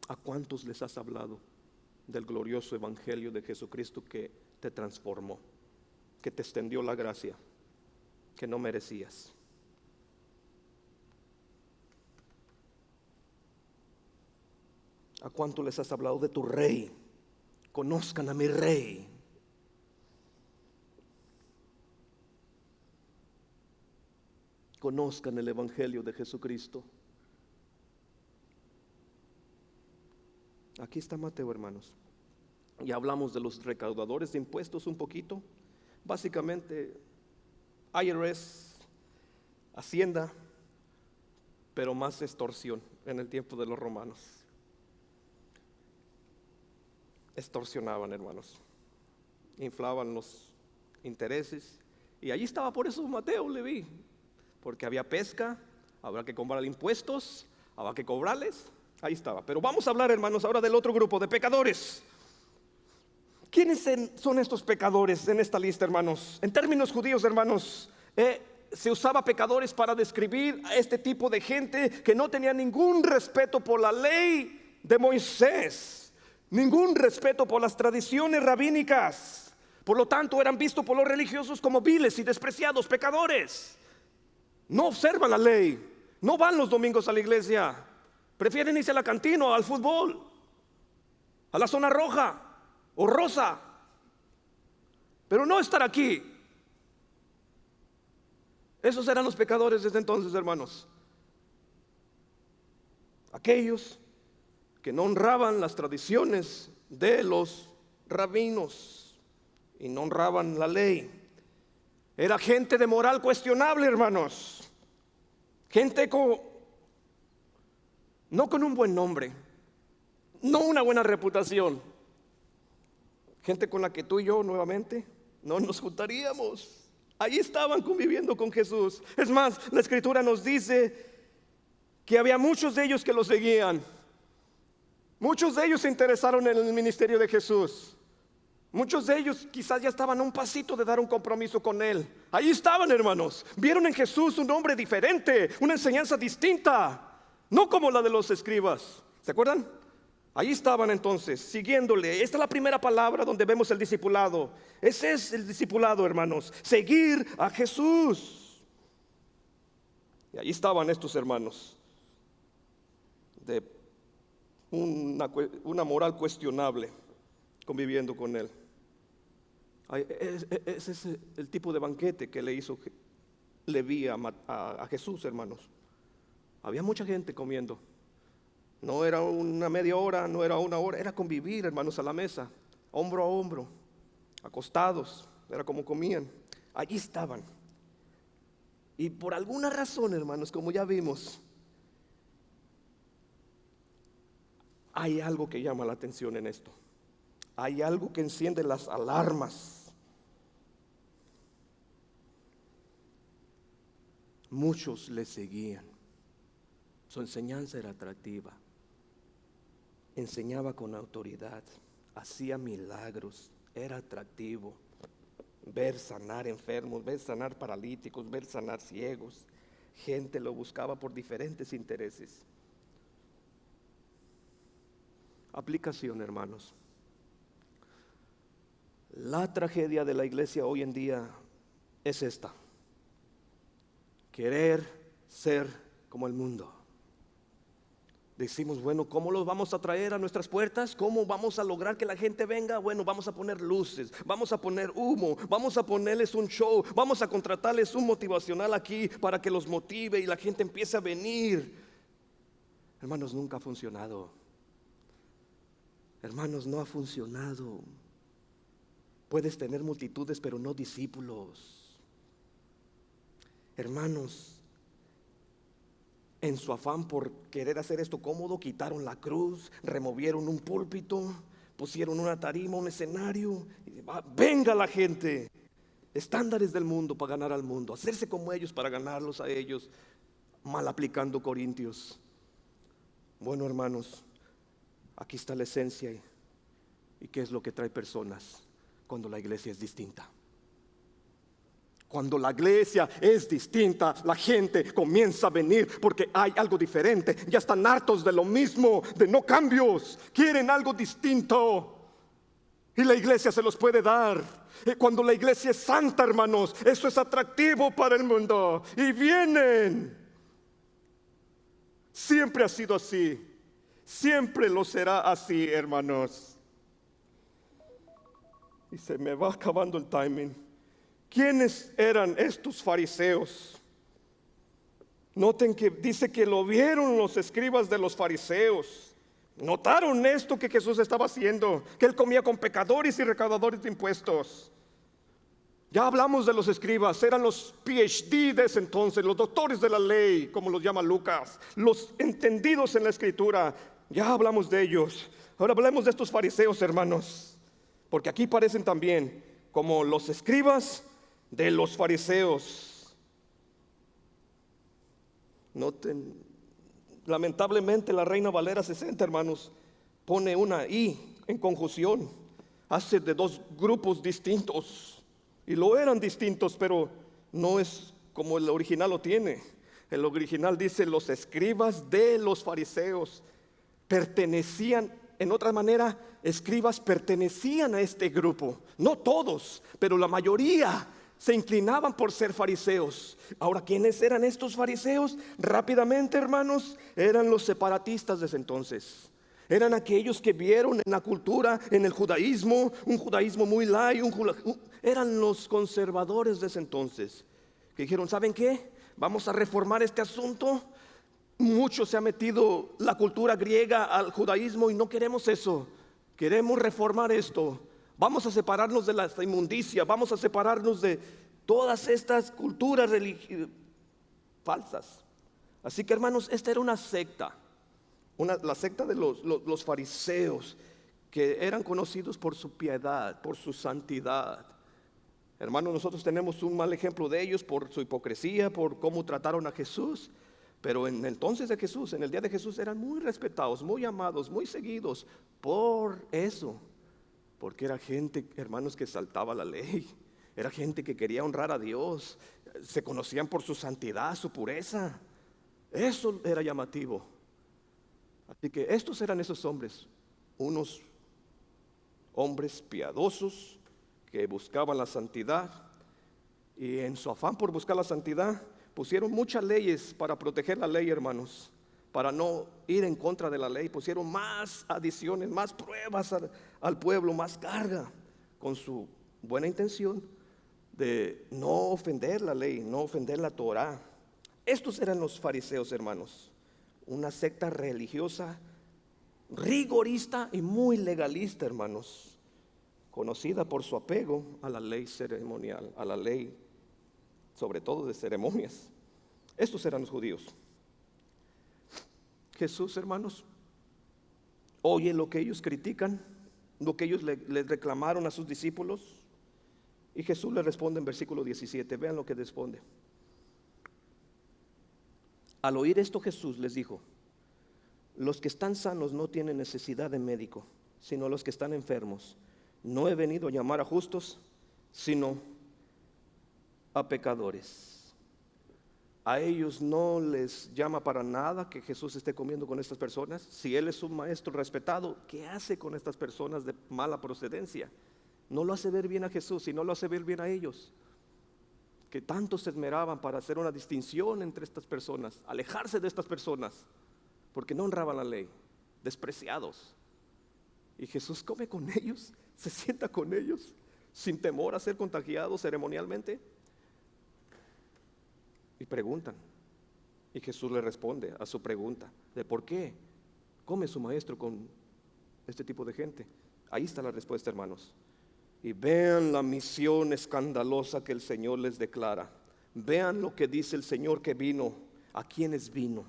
¿A cuántos les has hablado del glorioso evangelio de Jesucristo que te transformó, que te extendió la gracia que no merecías? ¿A cuántos les has hablado de tu rey? Conozcan a mi rey. Conozcan el evangelio de Jesucristo. Aquí está Mateo, hermanos. Ya hablamos de los recaudadores de impuestos un poquito. Básicamente IRS, Hacienda, pero más extorsión en el tiempo de los romanos. Extorsionaban, hermanos, inflaban los intereses. Y allí estaba por eso Mateo, Leví, porque había pesca, habrá que cobrar impuestos, habrá que cobrarles. Ahí estaba. Pero vamos a hablar, hermanos, ahora del otro grupo de pecadores. ¿Quiénes son estos pecadores en esta lista, hermanos? En términos judíos, hermanos, se usaba pecadores para describir a este tipo de gente que no tenía ningún respeto por la ley de Moisés, ningún respeto por las tradiciones rabínicas. Por lo tanto, eran vistos por los religiosos como viles y despreciados pecadores. No observan la ley, no van los domingos a la iglesia, prefieren irse a la cantina o al fútbol, a la zona roja o rosa, pero no estar aquí. Esos eran los pecadores desde entonces, hermanos. Aquellos que no honraban las tradiciones de los rabinos y no honraban la ley. Era gente de moral cuestionable, hermanos. Gente no con un buen nombre, no una buena reputación. Gente con la que tú y yo nuevamente no nos juntaríamos. Ahí estaban conviviendo con Jesús. Es más, la Escritura nos dice que había muchos de ellos que lo seguían. Muchos de ellos se interesaron en el ministerio de Jesús. Muchos de ellos quizás ya estaban a un pasito de dar un compromiso con Él. Ahí estaban, hermanos. Vieron en Jesús un hombre diferente, una enseñanza distinta, no como la de los escribas. ¿Se acuerdan? Ahí estaban entonces, siguiéndole. Esta es la primera palabra donde vemos el discipulado. Ese es el discipulado, hermanos. Seguir a Jesús. Y ahí estaban estos hermanos de una moral cuestionable, conviviendo con Él. Ese es el tipo de banquete que le hizo Leví a Jesús, hermanos. Había mucha gente comiendo. No era una media hora, no era una hora, era convivir, hermanos, a la mesa, hombro a hombro, acostados, era como comían. Allí estaban. Y por alguna razón, hermanos, como ya vimos, hay algo que llama la atención en esto. Hay algo que enciende las alarmas. Muchos le seguían. Su enseñanza era atractiva. Enseñaba con autoridad, hacía milagros, era atractivo. Ver sanar enfermos, ver sanar paralíticos, ver sanar ciegos. Gente lo buscaba por diferentes intereses. Aplicación, hermanos. La tragedia de la iglesia hoy en día es esta: querer ser como el mundo. Decimos, bueno, ¿cómo los vamos a traer a nuestras puertas? ¿Cómo vamos a lograr que la gente venga? Bueno, vamos a poner luces, vamos a poner humo, vamos a ponerles un show, vamos a contratarles un motivacional aquí para que los motive y la gente empiece a venir. Hermanos, nunca ha funcionado. Hermanos, no ha funcionado. Puedes tener multitudes, pero no discípulos. Hermanos, en su afán por querer hacer esto cómodo, quitaron la cruz, removieron un púlpito, pusieron una tarima, un escenario. Y venga la gente. Estándares del mundo para ganar al mundo, hacerse como ellos para ganarlos a ellos, mal aplicando Corintios. Bueno, hermanos, aquí está la esencia. ¿Y qué es lo que trae personas cuando la iglesia es distinta? Cuando la iglesia es distinta, la gente comienza a venir porque hay algo diferente. Ya están hartos de lo mismo, de no cambios. Quieren algo distinto. Y la iglesia se los puede dar. Cuando la iglesia es santa, hermanos, eso es atractivo para el mundo. Y vienen. Siempre ha sido así. Siempre lo será así, hermanos. Y se me va acabando el timing. ¿Quiénes eran estos fariseos? Noten que dice que lo vieron los escribas de los fariseos. Notaron esto que Jesús estaba haciendo, que Él comía con pecadores y recaudadores de impuestos. Ya hablamos de los escribas, eran los PhD de ese entonces, los doctores de la ley, como los llama Lucas, los entendidos en la escritura. Ya hablamos de ellos. Ahora hablemos de estos fariseos, hermanos, porque aquí parecen también como los escribas de los fariseos. Noten, lamentablemente la Reina Valera 60, hermanos, pone una I en conjunción, hace de dos grupos distintos, y lo eran distintos, pero no es como el original lo tiene. El original dice: los escribas de los fariseos pertenecían, en otra manera, escribas pertenecían a este grupo, no todos, pero la mayoría se inclinaban por ser fariseos. Ahora, ¿quiénes eran estos fariseos? Rápidamente, hermanos, eran los separatistas de ese entonces. Eran aquellos que vieron en la cultura, en el judaísmo, un judaísmo muy light, eran los conservadores de ese entonces, que dijeron: ¿saben qué? Vamos a reformar este asunto. Mucho se ha metido la cultura griega al judaísmo y no queremos eso. Queremos reformar esto. Vamos a separarnos de la inmundicia, vamos a separarnos de todas estas culturas falsas. Así que, hermanos, esta era una secta, la secta de los fariseos, que eran conocidos por su piedad, por su santidad. Hermanos, nosotros tenemos un mal ejemplo de ellos por su hipocresía, por cómo trataron a Jesús. Pero en el entonces de Jesús, en el día de Jesús, eran muy respetados, muy amados, muy seguidos por eso. Porque era gente, hermanos, que saltaba la ley. Era gente que quería honrar a Dios. Se conocían por su santidad, su pureza. Eso era llamativo. Así que estos eran esos hombres, unos hombres piadosos que buscaban la santidad, y en su afán por buscar la santidad pusieron muchas leyes para proteger la ley, hermanos, para no ir en contra de la ley. Pusieron más adiciones, más pruebas al pueblo, más carga, con su buena intención de no ofender la ley, no ofender la Torah. Estos eran los fariseos, hermanos, una secta religiosa, rigorista y muy legalista, hermanos, conocida por su apego a la ley ceremonial, a la ley, sobre todo de ceremonias. Estos eran los judíos. Jesús, hermanos, oye lo que ellos critican, lo que ellos le reclamaron a sus discípulos, y Jesús le responde en versículo 17. Vean lo que responde. Al oír esto, Jesús les dijo: los que están sanos no tienen necesidad de médico, sino los que están enfermos. No he venido a llamar a justos, sino a pecadores. A ellos no les llama para nada que Jesús esté comiendo con estas personas. Si Él es un maestro respetado, ¿qué hace con estas personas de mala procedencia? No lo hace ver bien a Jesús, y no lo hace ver bien a ellos, que tanto se esmeraban para hacer una distinción entre estas personas, alejarse de estas personas, porque no honraban la ley, despreciados. Y Jesús come con ellos, se sienta con ellos, sin temor a ser contagiados ceremonialmente. Y preguntan, y Jesús le responde a su pregunta de por qué come su maestro con este tipo de gente. Ahí está la respuesta, hermanos. Y vean la misión escandalosa que el Señor les declara. Vean lo que dice el Señor que vino, a quienes vino.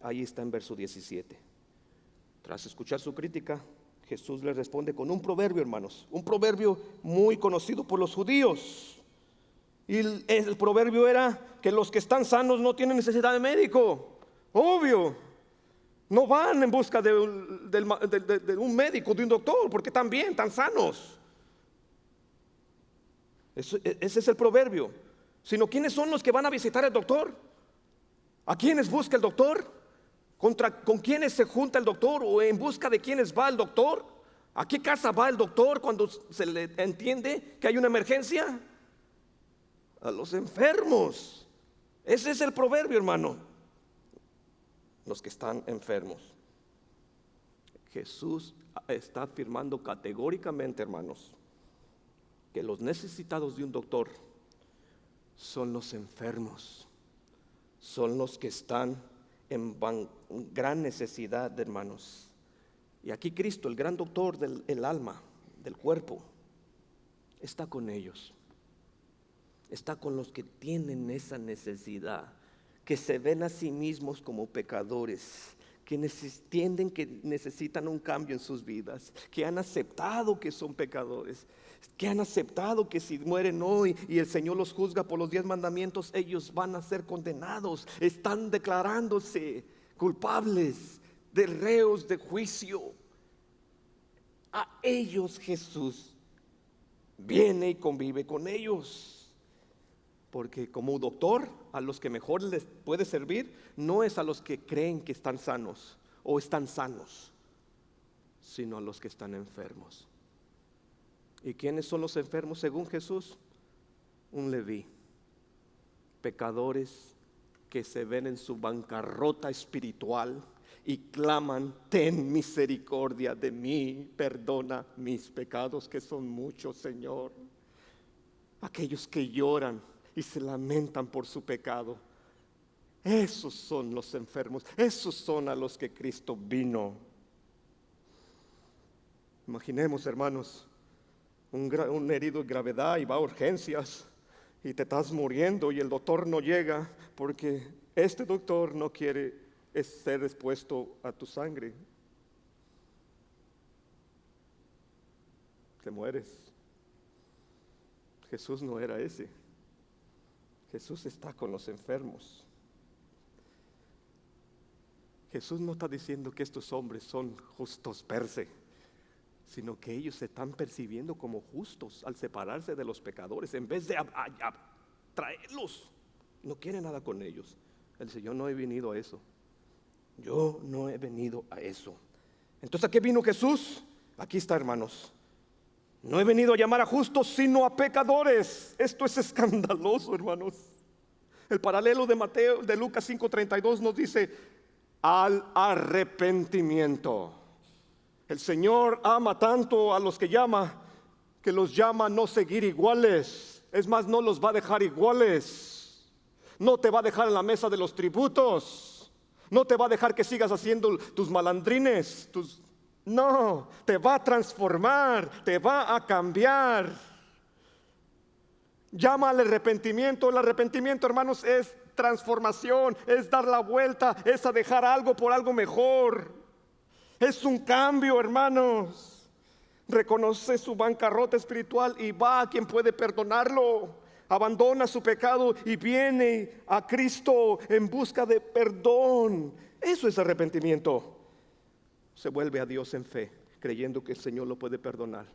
Ahí está en verso 17. Tras escuchar su crítica, Jesús les responde con un proverbio, hermanos, un proverbio muy conocido por los judíos. Y el proverbio era que los que están sanos no tienen necesidad de médico. Obvio, no van en busca de un médico, de un doctor, porque están bien, están sanos. Ese es el proverbio. Sino, ¿quiénes son los que van a visitar al doctor? ¿A quiénes busca el doctor? ¿Con quiénes se junta el doctor? ¿O en busca de quiénes va el doctor? ¿A qué casa va el doctor cuando se le entiende que hay una emergencia? A los enfermos. Ese es el proverbio, hermano. Los que están enfermos. Jesús está afirmando categóricamente, hermanos, que los necesitados de un doctor son los enfermos, son los que están en gran necesidad, hermanos. Y aquí Cristo, el gran doctor del alma, del cuerpo, está con ellos. Está con los que tienen esa necesidad, que se ven a sí mismos como pecadores, que entienden que necesitan un cambio en sus vidas, que han aceptado que son pecadores. que han aceptado que si mueren hoy y el Señor los juzga por los 10 mandamientos, ellos van a ser condenados. Están declarándose culpables de reos de juicio. A ellos Jesús viene y convive con ellos. Porque como doctor, a los que mejor les puede servir no es a los que creen que están sanos o están sanos, sino a los que están enfermos. ¿Y quiénes son los enfermos según Jesús? Un leví, pecadores que se ven en su bancarrota espiritual y claman: ten misericordia de mí, perdona mis pecados, que son muchos, Señor. Aquellos que lloran y se lamentan por su pecado, esos son los enfermos, esos son a los que Cristo vino. Imaginemos, hermanos, un herido de gravedad y va a urgencias y te estás muriendo y el doctor no llega porque este doctor no quiere ser expuesto a tu sangre. Te mueres. Jesús no era ese. Jesús está con los enfermos. Jesús no está diciendo que estos hombres son justos per se, sino que ellos se están percibiendo como justos al separarse de los pecadores. En vez de traerlos, no quiere nada con ellos. Él dice: yo no he venido a eso. Yo no he venido a eso. Entonces, ¿a qué vino Jesús? Aquí está, hermanos. No he venido a llamar a justos, sino a pecadores. Esto es escandaloso, hermanos. El paralelo de Lucas 5:32 nos dice: al arrepentimiento. El Señor ama tanto a los que llama, que los llama a no seguir iguales. Es más, no los va a dejar iguales. No te va a dejar en la mesa de los tributos. No te va a dejar que sigas haciendo tus malandrines. No, te va a transformar, te va a cambiar. Llama al arrepentimiento. El arrepentimiento, hermanos, es transformación, es dar la vuelta, es a dejar algo por algo mejor. Es un cambio, hermanos. Reconoce su bancarrota espiritual y va a quien puede perdonarlo. Abandona su pecado y viene a Cristo en busca de perdón. Eso es arrepentimiento. Se vuelve a Dios en fe, creyendo que el Señor lo puede perdonar,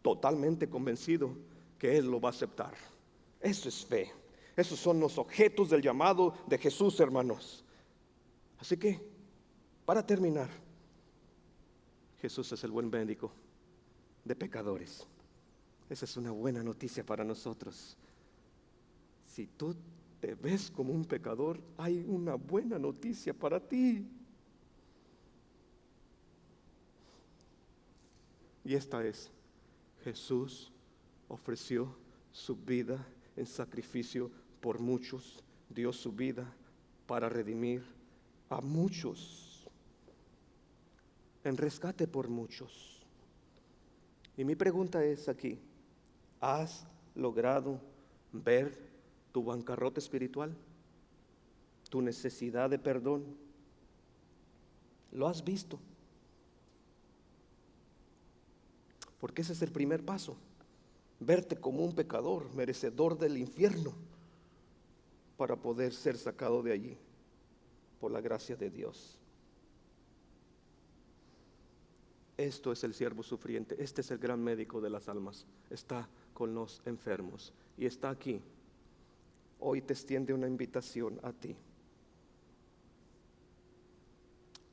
totalmente convencido que Él lo va a aceptar. Eso es fe. Esos son los objetos del llamado de Jesús, hermanos. Así que, para terminar, Jesús es el buen médico de pecadores. Esa es una buena noticia para nosotros. Si tú te ves como un pecador, hay una buena noticia para ti. Y esta es: Jesús ofreció su vida en sacrificio por muchos. Dio su vida para redimir a muchos, en rescate por muchos. Y mi pregunta es aquí: ¿has logrado ver tu bancarrota espiritual? ¿Tu necesidad de perdón? ¿Lo has visto? Porque ese es el primer paso: verte como un pecador, merecedor del infierno, para poder ser sacado de allí por la gracia de Dios. Esto es el siervo sufriente. Este es el gran médico de las almas. Está con los enfermos y está aquí. Hoy te extiende una invitación a ti.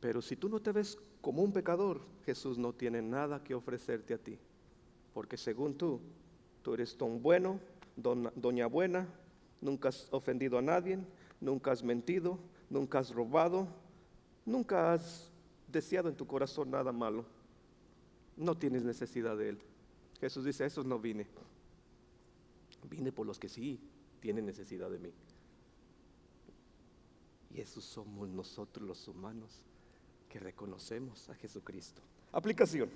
Pero si tú no te ves como un pecador, Jesús no tiene nada que ofrecerte a ti. Porque según tú eres don bueno, doña buena, nunca has ofendido a nadie, nunca has mentido, nunca has robado, nunca has deseado en tu corazón nada malo. No tienes necesidad de Él. Jesús dice: a esos no vine. Vine por los que sí tienen necesidad de mí. Y esos somos nosotros los humanos que reconocemos a Jesucristo. Aplicación.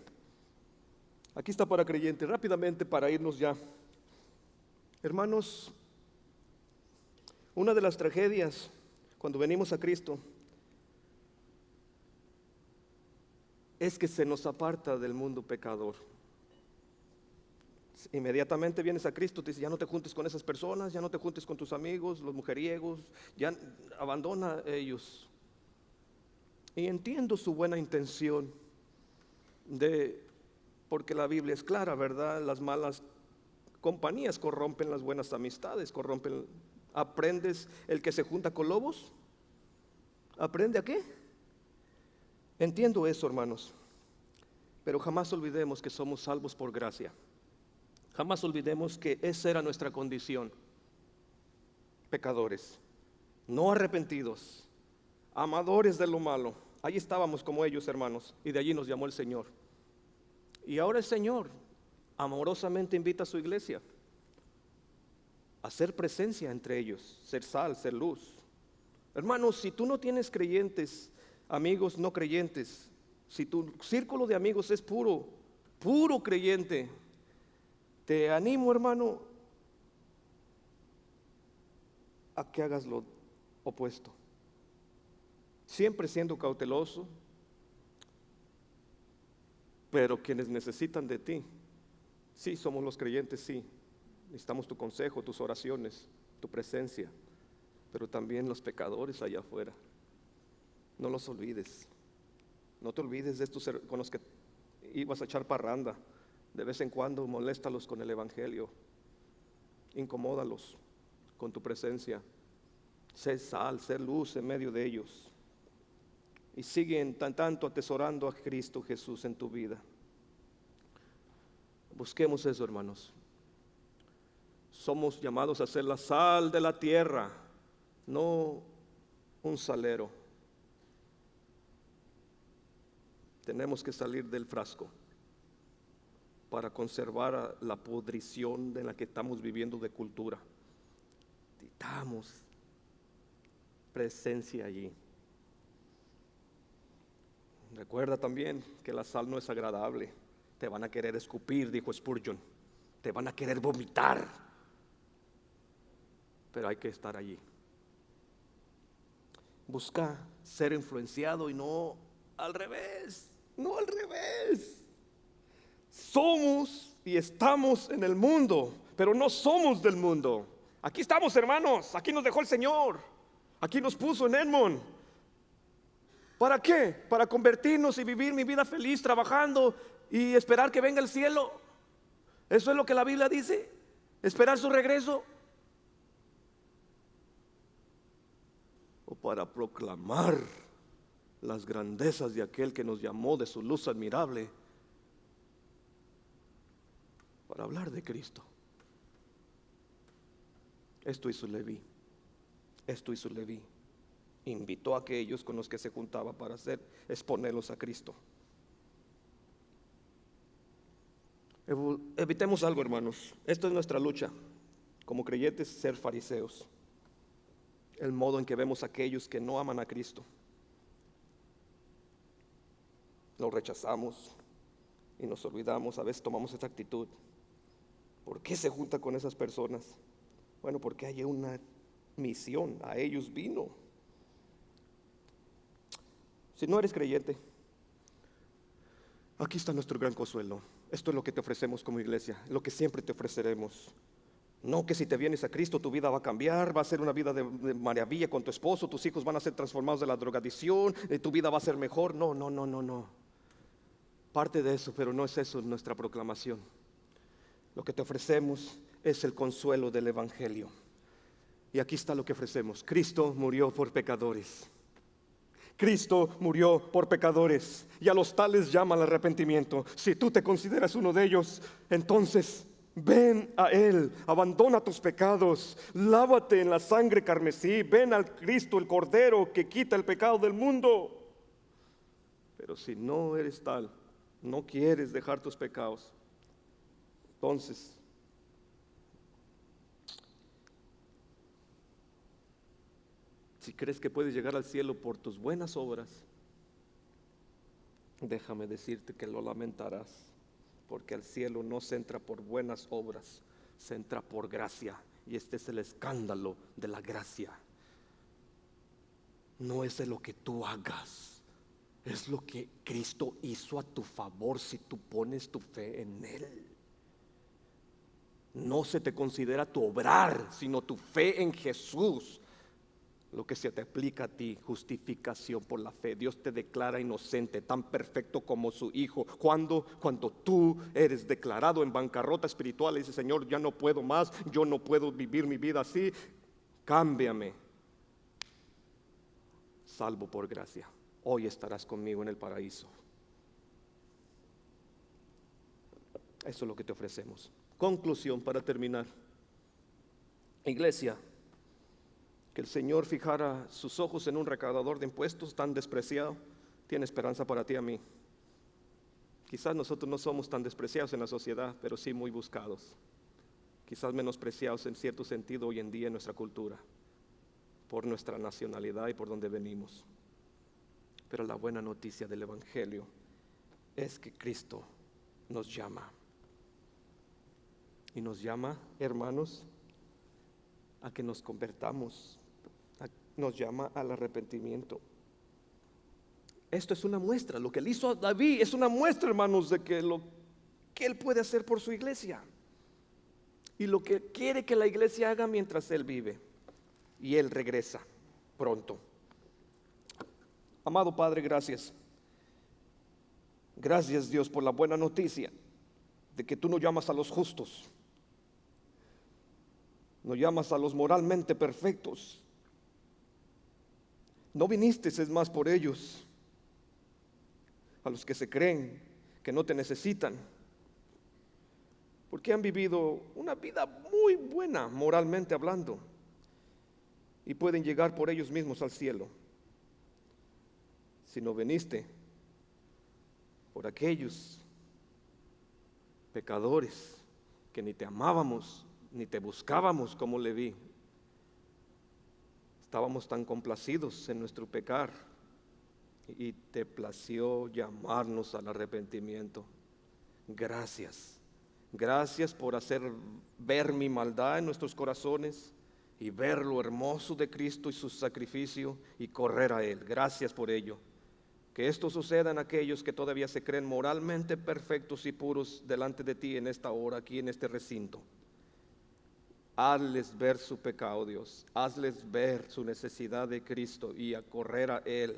Aquí está para creyentes, rápidamente para irnos ya. Hermanos, una de las tragedias cuando venimos a Cristo es que se nos aparta del mundo pecador. Inmediatamente vienes a Cristo, te dice, ya no te juntes con esas personas, ya no te juntes con tus amigos, los mujeriegos, ya abandona a ellos. Y entiendo su buena intención porque la Biblia es clara, ¿verdad? Las malas compañías corrompen las buenas amistades, corrompen. ¿Aprendes el que se junta con lobos? ¿Aprende a qué? Entiendo eso, hermanos, pero jamás olvidemos que somos salvos por gracia. Jamás olvidemos que esa era nuestra condición: pecadores, no arrepentidos, amadores de lo malo. Ahí estábamos como ellos, hermanos, y de allí nos llamó el Señor. Y ahora el Señor amorosamente invita a su iglesia a hacer presencia entre ellos, ser sal, ser luz. Hermanos, si tú no tienes creyentes, amigos no creyentes, si tu círculo de amigos es puro creyente, te animo, hermano, a que hagas lo opuesto, siempre siendo cauteloso. Pero quienes necesitan de ti, sí, somos los creyentes, sí, necesitamos tu consejo, tus oraciones, tu presencia, pero también los pecadores allá afuera, no los olvides. No te olvides de estos con los que ibas a echar parranda. De vez en cuando moléstalos con el evangelio, incomódalos con tu presencia, sé sal, sé luz en medio de ellos. Y siguen tanto atesorando a Cristo Jesús en tu vida. Busquemos eso, hermanos. Somos llamados a ser la sal de la tierra, no un salero. Tenemos que salir del frasco para conservar la podrición de la que estamos viviendo de cultura. Necesitamos presencia allí. Recuerda también que la sal no es agradable. Te van a querer escupir, dijo Spurgeon. Te van a querer vomitar. Pero hay que estar allí. Busca ser influenciado y no al revés. No al revés. Somos y estamos en el mundo, pero no somos del mundo. Aquí estamos, hermanos. Aquí nos dejó el Señor. Aquí nos puso en Edmond. ¿Para qué? Para convertirnos y vivir mi vida feliz trabajando y esperar que venga el cielo. Eso es lo que la Biblia dice. Esperar su regreso. O para proclamar las grandezas de aquel que nos llamó de su luz admirable. Para hablar de Cristo. Esto hizo Leví. Esto hizo Leví. Invitó a aquellos con los que se juntaba para exponerlos a Cristo. Evitemos algo, hermanos. Esto es nuestra lucha como creyentes, ser fariseos. El modo en que vemos a aquellos que no aman a Cristo. Los rechazamos y nos olvidamos. A veces tomamos esta actitud. ¿Por qué se junta con esas personas? Bueno, porque hay una misión. A ellos vino. Si no eres creyente, aquí está nuestro gran consuelo. Esto es lo que te ofrecemos como iglesia, lo que siempre te ofreceremos. No que si te vienes a Cristo tu vida va a cambiar, va a ser una vida de maravilla con tu esposo, tus hijos van a ser transformados de la drogadicción, tu vida va a ser mejor. No. Parte de eso, pero no es eso nuestra proclamación. Lo que te ofrecemos es el consuelo del evangelio. Y aquí está lo que ofrecemos. Cristo murió por pecadores. Cristo murió por pecadores y a los tales llama al arrepentimiento. Si tú te consideras uno de ellos, entonces ven a Él, abandona tus pecados, lávate en la sangre carmesí, ven al Cristo, el Cordero que quita el pecado del mundo. Pero si no eres tal, no quieres dejar tus pecados, entonces si crees que puedes llegar al cielo por tus buenas obras, déjame decirte que lo lamentarás, porque al cielo no se entra por buenas obras, se entra por gracia, y este es el escándalo de la gracia. No es de lo que tú hagas, es lo que Cristo hizo a tu favor si tú pones tu fe en Él. No se te considera tu obrar, sino tu fe en Jesús, lo que se te aplica a ti, justificación por la fe. Dios te declara inocente, tan perfecto como su Hijo. Cuando tú eres declarado en bancarrota espiritual y dices, Señor, ya no puedo más, yo no puedo vivir mi vida así, cámbiame. Salvo por gracia, hoy estarás conmigo en el paraíso. Eso es lo que te ofrecemos. Conclusión para terminar. Iglesia, que el Señor fijara sus ojos en un recaudador de impuestos tan despreciado, tiene esperanza para ti y a mí. Quizás nosotros no somos tan despreciados en la sociedad, pero sí muy buscados. Quizás menospreciados en cierto sentido hoy en día en nuestra cultura, por nuestra nacionalidad y por donde venimos. Pero la buena noticia del Evangelio es que Cristo nos llama. Y nos llama, hermanos, a que nos convertamos. Nos llama al arrepentimiento. Esto es una muestra. Lo que él hizo a David es una muestra, hermanos, de que lo que él puede hacer por su iglesia y lo que quiere que la iglesia haga mientras él vive. Y él regresa pronto. Amado Padre, gracias. Gracias, Dios, por la buena noticia de que tú no llamas a los justos, no llamas a los moralmente perfectos. No viniste, es más, por ellos, a los que se creen que no te necesitan, porque han vivido una vida muy buena moralmente hablando y pueden llegar por ellos mismos al cielo. Sino viniste por aquellos pecadores que ni te amábamos ni te buscábamos como Leví. Estábamos tan complacidos en nuestro pecar y te plació llamarnos al arrepentimiento. Gracias. Gracias por hacer ver mi maldad en nuestros corazones y ver lo hermoso de Cristo y su sacrificio y correr a Él. Gracias por ello. Que esto suceda en aquellos que todavía se creen moralmente perfectos y puros delante de ti en esta hora, aquí en este recinto. Hazles ver su pecado, Dios. Hazles ver su necesidad de Cristo y a correr a Él.